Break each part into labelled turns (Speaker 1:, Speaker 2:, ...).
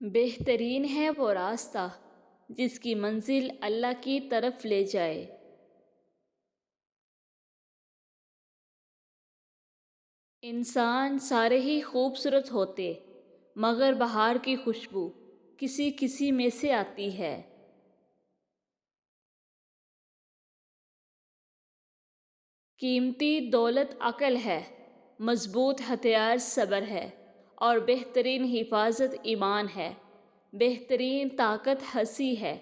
Speaker 1: بہترین ہے وہ راستہ جس کی منزل اللہ کی طرف لے جائے۔ انسان سارے ہی خوبصورت ہوتے، مگر بہار کی خوشبو کسی کسی میں سے آتی ہے۔ قیمتی دولت عقل ہے، مضبوط ہتھیار صبر ہے، اور بہترین حفاظت ایمان ہے۔ بہترین طاقت ہنسی ہے،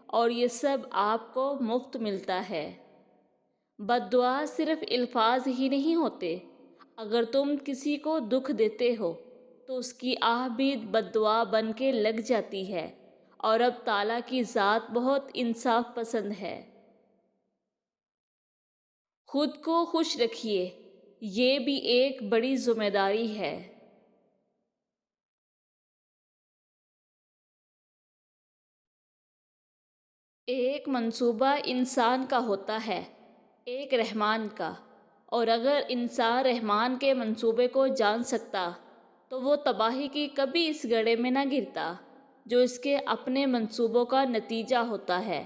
Speaker 1: اور یہ سب آپ کو مفت ملتا ہے۔ بد دعا صرف الفاظ ہی نہیں ہوتے۔ اگر تم کسی کو دکھ دیتے ہو تو اس کی آہ بھی بد دعا بن کے لگ جاتی ہے، اور اب تعالیٰ کی ذات بہت انصاف پسند ہے۔ خود کو خوش رکھیے، یہ بھی ایک بڑی ذمہ داری ہے۔ ایک منصوبہ انسان کا ہوتا ہے، ایک رحمان کا، اور اگر انسان رحمان کے منصوبے کو جان سکتا تو وہ تباہی کی کبھی اس گڑھے میں نہ گرتا جو اس کے اپنے منصوبوں کا نتیجہ ہوتا ہے۔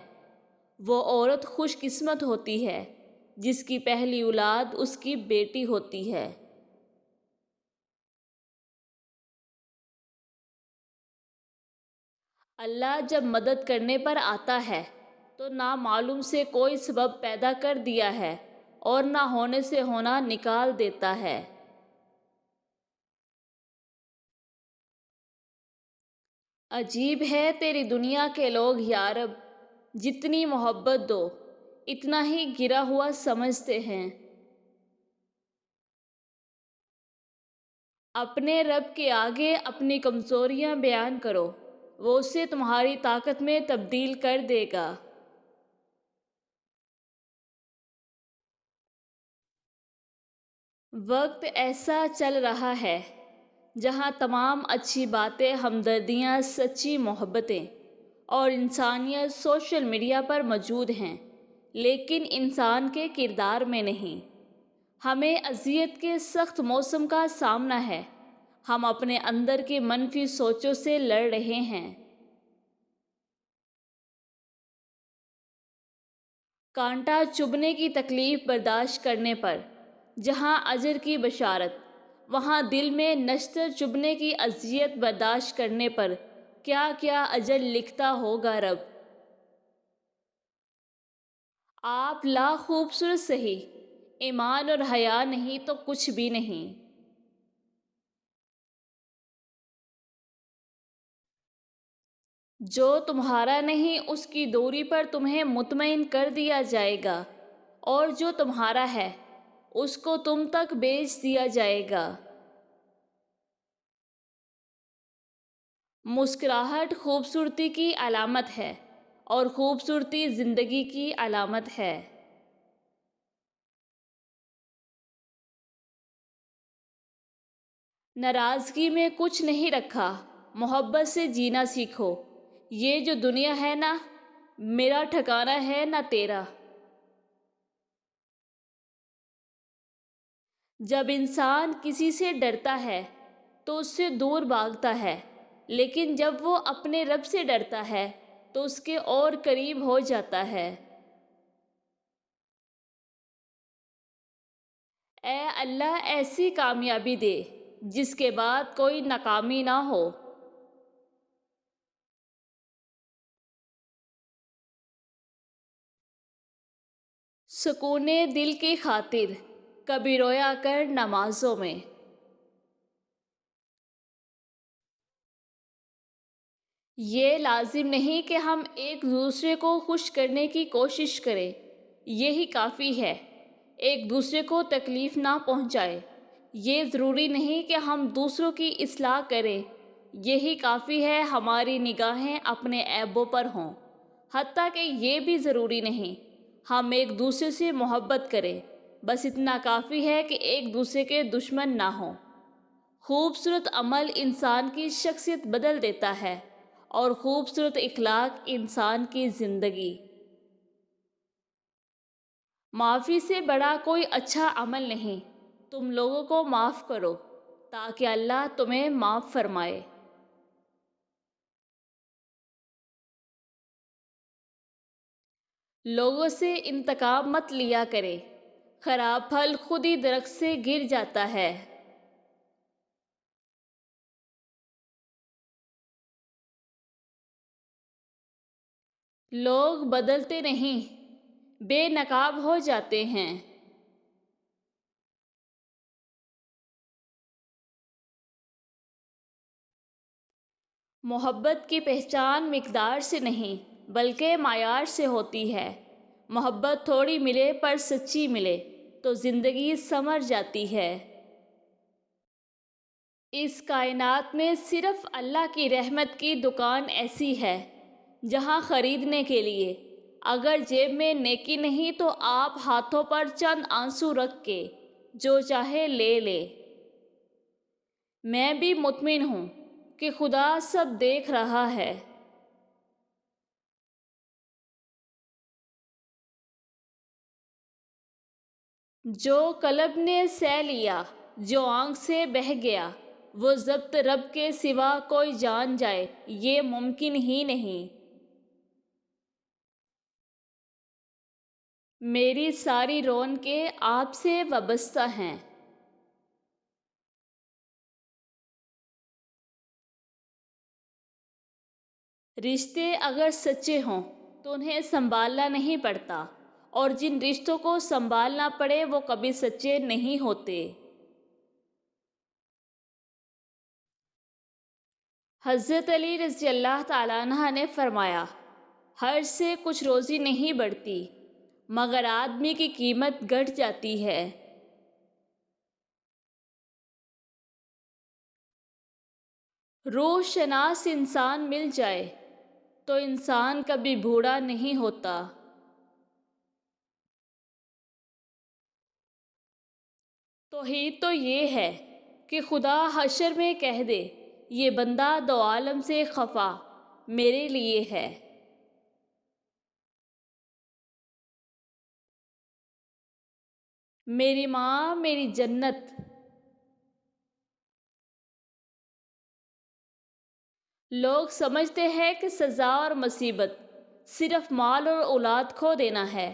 Speaker 1: وہ عورت خوش قسمت ہوتی ہے جس کی پہلی اولاد اس کی بیٹی ہوتی ہے۔ اللہ جب مدد کرنے پر آتا ہے تو نامعلوم سے کوئی سبب پیدا کر دیا ہے اور نہ ہونے سے ہونا نکال دیتا ہے۔ عجیب ہے تیری دنیا کے لوگ یا رب، جتنی محبت دو اتنا ہی گرا ہوا سمجھتے ہیں۔ اپنے رب کے آگے اپنی کمزوریاں بیان کرو، وہ اسے تمہاری طاقت میں تبدیل کر دے گا۔ وقت ایسا چل رہا ہے جہاں تمام اچھی باتیں، ہمدردیاں، سچی محبتیں اور انسانیت سوشل میڈیا پر موجود ہیں، لیکن انسان کے کردار میں نہیں۔ ہمیں اذیت کے سخت موسم کا سامنا ہے، ہم اپنے اندر کی منفی سوچوں سے لڑ رہے ہیں۔ کانٹا چبھنے کی تکلیف برداشت کرنے پر جہاں اجر کی بشارت، وہاں دل میں نشتر چبھنے کی اذیت برداشت کرنے پر کیا کیا اجر لکھتا ہوگا رب۔ آپ لا خوبصورت سہی، ایمان اور حیا نہیں تو کچھ بھی نہیں۔ جو تمہارا نہیں اس کی دوری پر تمہیں مطمئن کر دیا جائے گا، اور جو تمہارا ہے اس کو تم تک بھیج دیا جائے گا۔ مسکراہٹ خوبصورتی کی علامت ہے، اور خوبصورتی زندگی کی علامت ہے۔ ناراضگی میں کچھ نہیں رکھا، محبت سے جینا سیکھو۔ یہ جو دنیا ہے نہ میرا ٹھکانہ ہے نہ تیرا۔ جب انسان کسی سے ڈرتا ہے تو اس سے دور بھاگتا ہے، لیکن جب وہ اپنے رب سے ڈرتا ہے تو اس کے اور قریب ہو جاتا ہے۔ اے اللہ ایسی کامیابی دے جس کے بعد کوئی ناکامی نہ ہو۔ سکون دل کی خاطر کبھی رویا کر نمازوں میں۔ یہ لازم نہیں کہ ہم ایک دوسرے کو خوش کرنے کی کوشش کریں، یہی کافی ہے۔ ایک دوسرے کو تکلیف نہ پہنچائے، یہ ضروری نہیں کہ ہم دوسروں کی اصلاح کریں، یہی کافی ہے۔ ہماری نگاہیں اپنے عیبوں پر ہوں، حتیٰ کہ یہ بھی ضروری نہیں ہم ایک دوسرے سے محبت کریں، بس اتنا کافی ہے کہ ایک دوسرے کے دشمن نہ ہوں۔ خوبصورت عمل انسان کی شخصیت بدل دیتا ہے، اور خوبصورت اخلاق انسان کی زندگی۔ معافی سے بڑا کوئی اچھا عمل نہیں۔ تم لوگوں کو معاف کرو تاکہ اللہ تمہیں معاف فرمائے۔ لوگوں سے انتقام مت لیا کرے، خراب پھل خود ہی درخت سے گر جاتا ہے۔ لوگ بدلتے نہیں، بے نقاب ہو جاتے ہیں۔ محبت کی پہچان مقدار سے نہیں بلکہ معیار سے ہوتی ہے۔ محبت تھوڑی ملے پر سچی ملے تو زندگی سنور جاتی ہے۔ اس کائنات میں صرف اللہ کی رحمت کی دکان ایسی ہے جہاں خریدنے کے لیے اگر جیب میں نیکی نہیں تو آپ ہاتھوں پر چند آنسو رکھ کے جو چاہے لے لے۔ میں بھی مطمئن ہوں کہ خدا سب دیکھ رہا ہے۔ جو قلب نے سہ لیا، جو آنکھ سے بہہ گیا، وہ ضبط رب کے سوا کوئی جان جائے یہ ممکن ہی نہیں۔ میری ساری رونقیں آپ سے وابستہ ہیں۔ رشتے اگر سچے ہوں تو انہیں سنبھالنا نہیں پڑتا، اور جن رشتوں کو سنبھالنا پڑے وہ کبھی سچے نہیں ہوتے۔ حضرت علی رضی اللہ تعالیٰ عنہ نے فرمایا، حرص سے کچھ روزی نہیں بڑھتی مگر آدمی کی قیمت گھٹ جاتی ہے۔ روح شناس انسان مل جائے تو انسان کبھی بوڑھا نہیں ہوتا۔ توحید تو یہ ہے کہ خدا حشر میں کہہ دے یہ بندہ دو عالم سے خفا میرے لیے ہے۔ میری ماں میری جنت۔ لوگ سمجھتے ہیں کہ سزا اور مصیبت صرف مال اور اولاد کھو دینا ہے،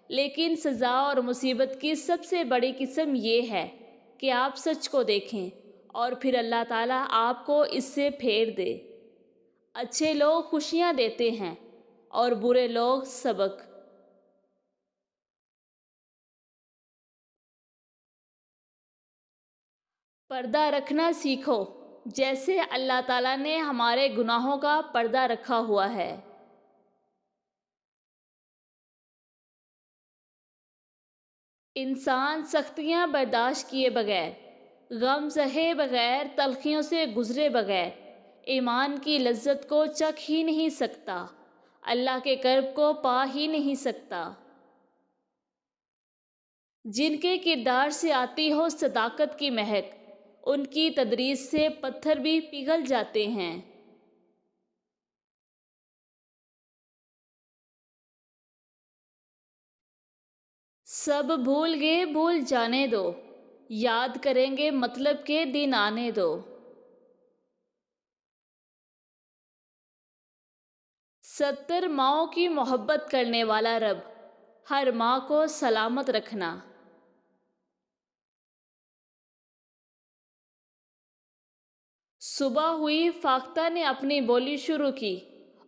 Speaker 1: لیکن سزا اور مصیبت کی سب سے بڑی قسم یہ ہے کہ آپ سچ کو دیکھیں اور پھر اللہ تعالیٰ آپ کو اس سے پھیر دے۔ اچھے لوگ خوشیاں دیتے ہیں اور برے لوگ سبق۔ پردہ رکھنا سیکھو جیسے اللہ تعالیٰ نے ہمارے گناہوں کا پردہ رکھا ہوا ہے۔ انسان سختیاں برداشت کیے بغیر، غم سہے بغیر، تلخیوں سے گزرے بغیر ایمان کی لذت کو چکھ ہی نہیں سکتا، اللہ کے قرب کو پا ہی نہیں سکتا۔ جن کے کردار سے آتی ہو صداقت کی مہک، ان کی تدریس سے پتھر بھی پگھل جاتے ہیں۔ سب بھول گئے بھول جانے دو، یاد کریں گے مطلب کے دن آنے دو۔ 70 ماؤں کی محبت کرنے والا رب، ہر ماں کو سلامت رکھنا۔ صبح ہوئی، فاختہ نے اپنی بولی شروع کی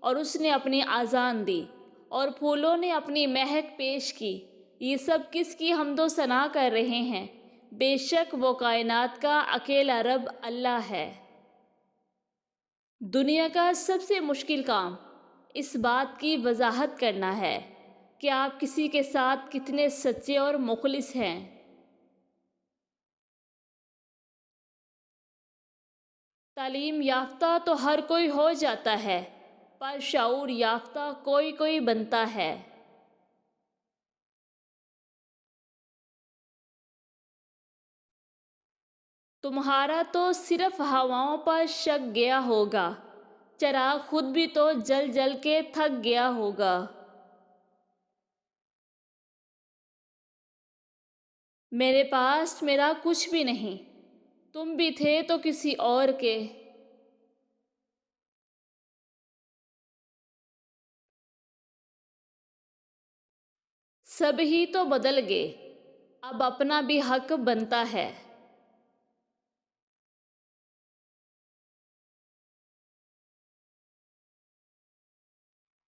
Speaker 1: اور اس نے اپنی اذان دی اور پھولوں نے اپنی مہک پیش کی۔ یہ سب کس کی حمد و ثنا کر رہے ہیں؟ بے شک وہ کائنات کا اکیلا رب اللہ ہے۔ دنیا کا سب سے مشکل کام اس بات کی وضاحت کرنا ہے کہ آپ کسی کے ساتھ کتنے سچے اور مخلص ہیں۔ تعلیم یافتہ تو ہر کوئی ہو جاتا ہے، پر شعور یافتہ کوئی کوئی بنتا ہے۔ تمہارا تو صرف ہواؤں پر شک گیا ہوگا، چراغ خود بھی تو جل جل کے تھک گیا ہوگا۔ میرے پاس میرا کچھ بھی نہیں، تم بھی تھے تو کسی اور کے۔ سب ہی تو بدل گئے، اب اپنا بھی حق بنتا ہے۔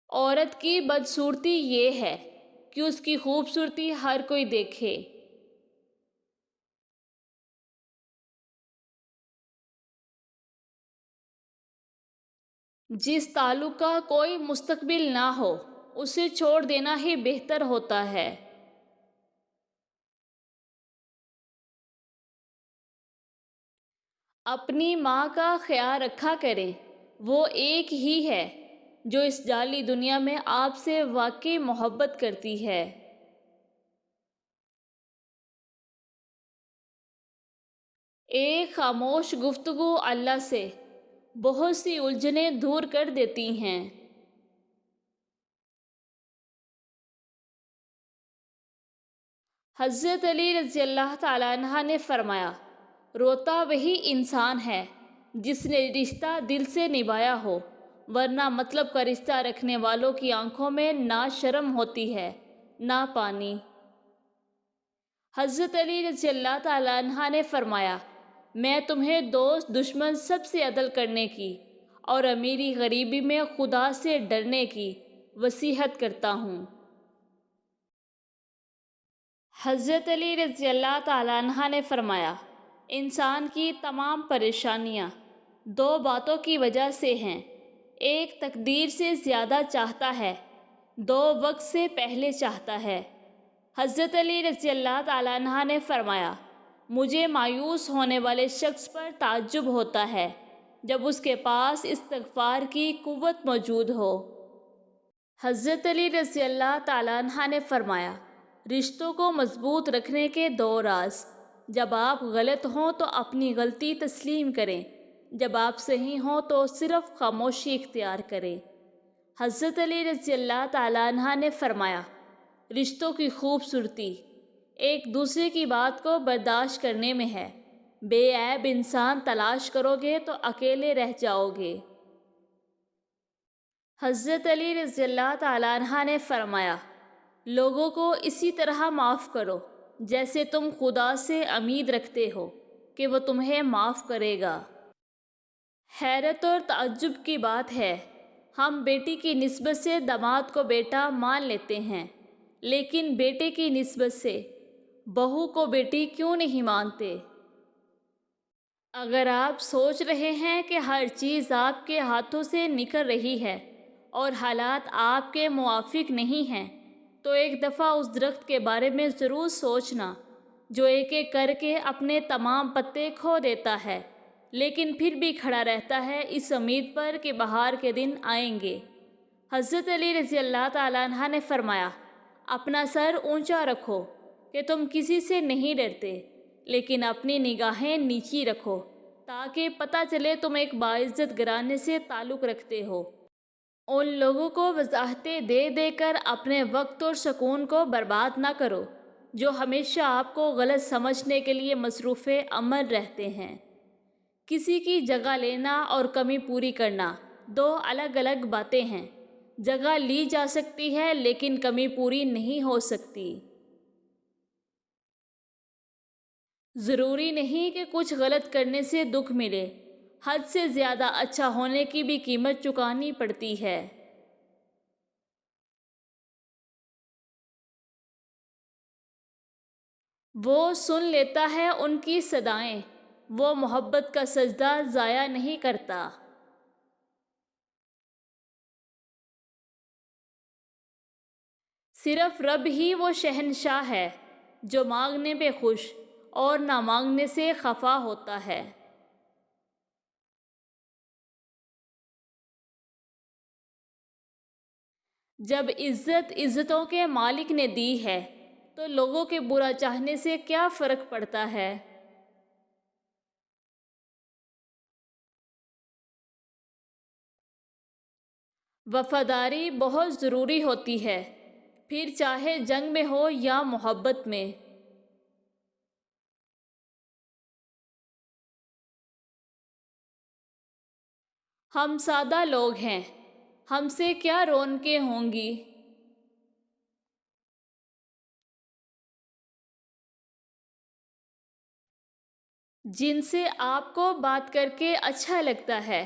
Speaker 1: عورت کی بدصورتی یہ ہے کہ اس کی خوبصورتی ہر کوئی دیکھے۔ جس تعلق کا کوئی مستقبل نہ ہو اسے چھوڑ دینا ہی بہتر ہوتا ہے۔ اپنی ماں کا خیال رکھا کریں، وہ ایک ہی ہے جو اس جعلی دنیا میں آپ سے واقعی محبت کرتی ہے۔ ایک خاموش گفتگو اللہ سے بہت سی الجھنیں دور کر دیتی ہیں۔ حضرت علی رضی اللہ تعالیٰ عنہ نے فرمایا، روتا وہی انسان ہے جس نے رشتہ دل سے نبھایا ہو، ورنہ مطلب کا رشتہ رکھنے والوں کی آنکھوں میں نہ شرم ہوتی ہے نہ پانی۔ حضرت علی رضی اللہ تعالیٰ عنہ نے فرمایا، میں تمہیں دوست دشمن سب سے عدل کرنے کی اور امیری غریبی میں خدا سے ڈرنے کی وصیت کرتا ہوں۔ حضرت علی رضی اللہ تعالیٰ عنہ نے فرمایا، انسان کی تمام پریشانیاں دو باتوں کی وجہ سے ہیں، ایک تقدیر سے زیادہ چاہتا ہے، دو وقت سے پہلے چاہتا ہے۔ حضرت علی رضی اللہ تعالیٰ عنہ نے فرمایا، مجھے مایوس ہونے والے شخص پر تعجب ہوتا ہے جب اس کے پاس استغفار کی قوت موجود ہو۔ حضرت علی رضی اللہ تعالیٰ عنہ نے فرمایا، رشتوں کو مضبوط رکھنے کے دو راز، جب آپ غلط ہوں تو اپنی غلطی تسلیم کریں، جب آپ صحیح ہوں تو صرف خاموشی اختیار کریں۔ حضرت علی رضی اللہ تعالیٰ عنہ نے فرمایا، رشتوں کی خوبصورتی ایک دوسرے کی بات کو برداشت کرنے میں ہے، بے عیب انسان تلاش کرو گے تو اکیلے رہ جاؤ گے۔ حضرت علی رضی اللہ تعالیٰ عنہ نے فرمایا، لوگوں کو اسی طرح معاف کرو جیسے تم خدا سے امید رکھتے ہو کہ وہ تمہیں معاف کرے گا۔ حیرت اور تعجب کی بات ہے، ہم بیٹی کی نسبت سے داماد کو بیٹا مان لیتے ہیں، لیکن بیٹے کی نسبت سے بہو کو بیٹی کیوں نہیں مانتے؟ اگر آپ سوچ رہے ہیں کہ ہر چیز آپ کے ہاتھوں سے نکل رہی ہے اور حالات آپ کے موافق نہیں ہیں، تو ایک دفعہ اس درخت کے بارے میں ضرور سوچنا جو ایک ایک کر کے اپنے تمام پتے کھو دیتا ہے، لیکن پھر بھی کھڑا رہتا ہے اس امید پر کہ بہار کے دن آئیں گے۔ حضرت علی رضی اللہ تعالیٰ عنہ نے فرمایا، اپنا سر اونچا رکھو کہ تم کسی سے نہیں ڈرتے، لیکن اپنی نگاہیں نیچی رکھو تاکہ پتہ چلے تم ایک باعزت گھرانے سے تعلق رکھتے ہو۔ ان لوگوں کو وضاحتیں دے دے کر اپنے وقت اور سکون کو برباد نہ کرو جو ہمیشہ آپ کو غلط سمجھنے کے لیے مصروف عمل رہتے ہیں۔ کسی کی جگہ لینا اور کمی پوری کرنا دو الگ الگ باتیں ہیں۔ جگہ لی جا سکتی ہے لیکن کمی پوری نہیں ہو سکتی۔ ضروری نہیں کہ کچھ غلط کرنے سے دکھ ملے، حد سے زیادہ اچھا ہونے کی بھی قیمت چکانی پڑتی ہے۔ وہ سن لیتا ہے ان کی صدائیں، وہ محبت کا سجدہ ضائع نہیں کرتا۔ صرف رب ہی وہ شہنشاہ ہے جو مانگنے پہ خوش اور نہ مانگنے سے خفا ہوتا ہے۔ جب عزت عزتوں کے مالک نے دی ہے تو لوگوں کے برا چاہنے سے کیا فرق پڑتا ہے؟ وفاداری بہت ضروری ہوتی ہے، پھر چاہے جنگ میں ہو یا محبت میں۔ ہم سادہ لوگ ہیں، ہم سے کیا رونقیں ہوں گی؟ جن سے آپ کو بات کر کے اچھا لگتا ہے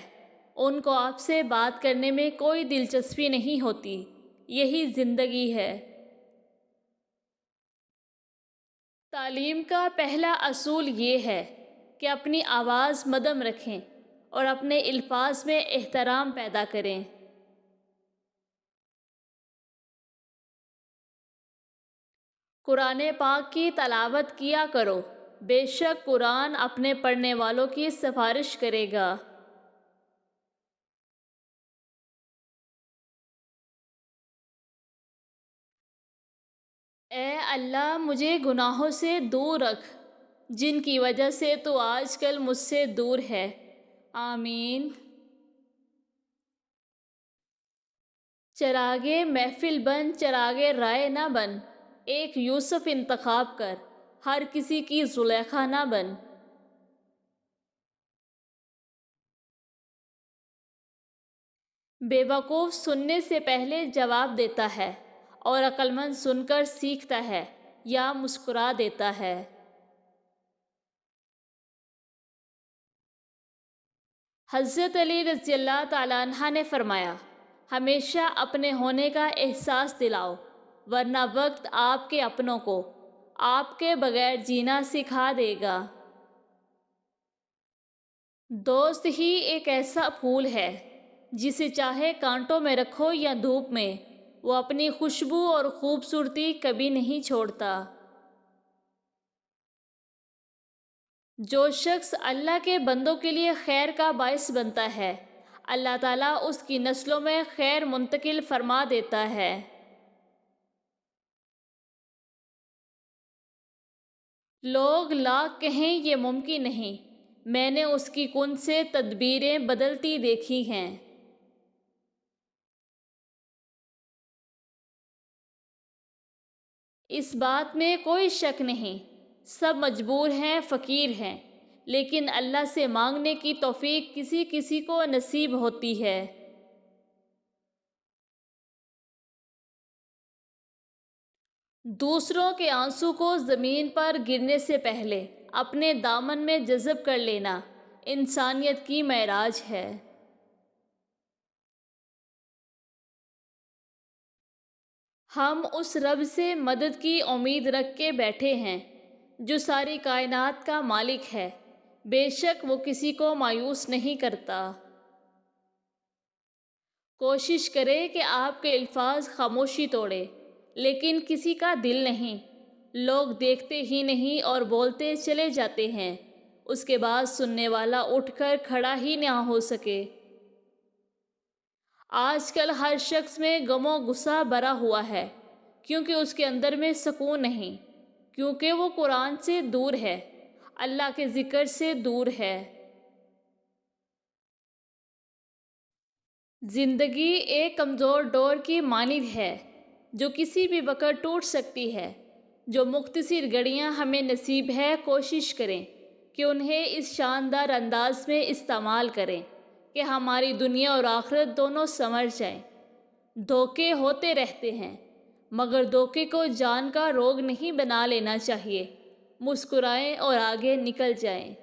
Speaker 1: ان کو آپ سے بات کرنے میں کوئی دلچسپی نہیں ہوتی۔ یہی زندگی ہے۔ تعلیم کا پہلا اصول یہ ہے کہ اپنی آواز مدھم رکھیں اور اپنے الفاظ میں احترام پیدا کریں۔ قرآن پاک کی تلاوت کیا کرو، بے شک قرآن اپنے پڑھنے والوں کی سفارش کرے گا۔ اے اللہ مجھے گناہوں سے دور رکھ جن کی وجہ سے تو آج کل مجھ سے دور ہے۔ آمین۔ چراغے محفل بن، چراغے رائے نہ بن، ایک یوسف انتخاب کر، ہر کسی کی زلیخا نہ بن۔ بے وقوف سننے سے پہلے جواب دیتا ہے اور عقل مند سن کر سیکھتا ہے یا مسکرا دیتا ہے۔ حضرت علی رضی اللہ تعالیٰ عنہ نے فرمایا، ہمیشہ اپنے ہونے کا احساس دلاؤ ورنہ وقت آپ کے اپنوں کو آپ کے بغیر جینا سکھا دے گا۔ دوست ہی ایک ایسا پھول ہے جسے چاہے کانٹوں میں رکھو یا دھوپ میں، وہ اپنی خوشبو اور خوبصورتی کبھی نہیں چھوڑتا۔ جو شخص اللہ کے بندوں کے لیے خیر کا باعث بنتا ہے، اللہ تعالیٰ اس کی نسلوں میں خیر منتقل فرما دیتا ہے۔ لوگ لاکھ کہیں یہ ممکن نہیں، میں نے اس کی کن سے تدبیریں بدلتی دیکھی ہیں۔ اس بات میں کوئی شک نہیں، سب مجبور ہیں، فقیر ہیں، لیکن اللہ سے مانگنے کی توفیق کسی کسی کو نصیب ہوتی ہے۔ دوسروں کے آنسو کو زمین پر گرنے سے پہلے اپنے دامن میں جذب کر لینا انسانیت کی معراج ہے۔ ہم اس رب سے مدد کی امید رکھ کے بیٹھے ہیں جو ساری کائنات کا مالک ہے، بے شک وہ کسی کو مایوس نہیں کرتا۔ کوشش کرے کہ آپ کے الفاظ خاموشی توڑے لیکن کسی کا دل نہیں۔ لوگ دیکھتے ہی نہیں اور بولتے چلے جاتے ہیں، اس کے بعد سننے والا اٹھ کر کھڑا ہی نہ ہو سکے۔ آج کل ہر شخص میں غم و غصہ بھرا ہوا ہے کیونکہ اس کے اندر میں سکون نہیں، کیونکہ وہ قرآن سے دور ہے، اللہ کے ذکر سے دور ہے۔ زندگی ایک کمزور ڈور کی مانند ہے جو کسی بھی وقت ٹوٹ سکتی ہے۔ جو مختصر گھڑیاں ہمیں نصیب ہے، کوشش کریں کہ انہیں اس شاندار انداز میں استعمال کریں کہ ہماری دنیا اور آخرت دونوں سنور جائیں۔ دھوکے ہوتے رہتے ہیں مگر دھوکے کو جان کا روگ نہیں بنا لینا چاہیے۔ مسکرائیں اور آگے نکل جائیں۔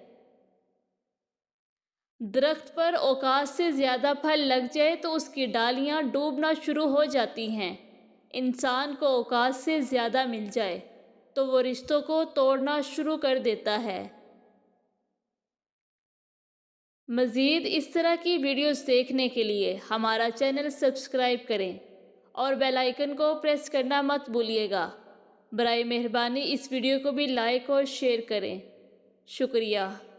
Speaker 1: درخت پر اوقات سے زیادہ پھل لگ جائے تو اس کی ڈالیاں ڈوبنا شروع ہو جاتی ہیں۔ انسان کو اوقات سے زیادہ مل جائے تو وہ رشتوں کو توڑنا شروع کر دیتا ہے۔ مزید اس طرح کی ویڈیوز دیکھنے کے لیے ہمارا چینل سبسکرائب کریں اور بیل آئیکن کو پریس کرنا مت بھولیے گا۔ برائے مہربانی اس ویڈیو کو بھی لائک اور شیئر کریں۔ شکریہ۔